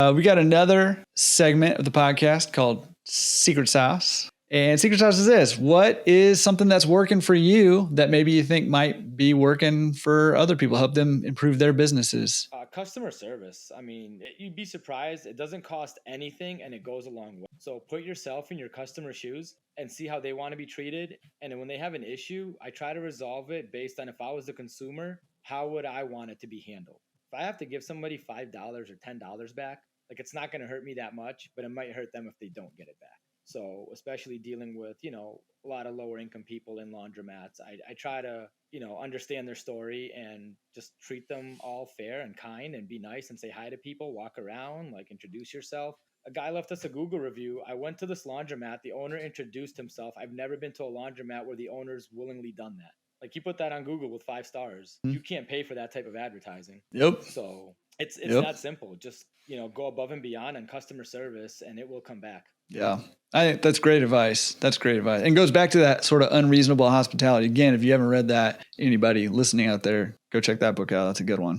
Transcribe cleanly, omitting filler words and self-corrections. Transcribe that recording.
We got another segment of the podcast called Secret Sauce. And Secret Sauce is this. What is something that's working for you that maybe you think might be working for other people, help them improve their businesses? Customer service. I mean, you'd be surprised. It doesn't cost anything and it goes a long way. So put yourself in your customer's shoes and see how they want to be treated. And then when they have an issue, I try to resolve it based on if I was the consumer, how would I want it to be handled? If I have to give somebody $5 or $10 back, like it's not going to hurt me that much, but it might hurt them if they don't get it back. So especially dealing with, a lot of lower income people in laundromats, I try to, understand their story and just treat them all fair and kind and be nice and say hi to people, walk around, like introduce yourself. A guy left us a Google review. I went to this laundromat. The owner introduced himself. I've never been to a laundromat where the owner's willingly done that. Like you put that on Google with 5 stars. You can't pay for that type of advertising. Yep. So it's Yep. that simple. Just, go above and beyond on customer service and it will come back. Yeah. I think that's great advice. That's great advice. And goes back to that sort of unreasonable hospitality. Again, if you haven't read that, anybody listening out there, go check that book out. That's a good one.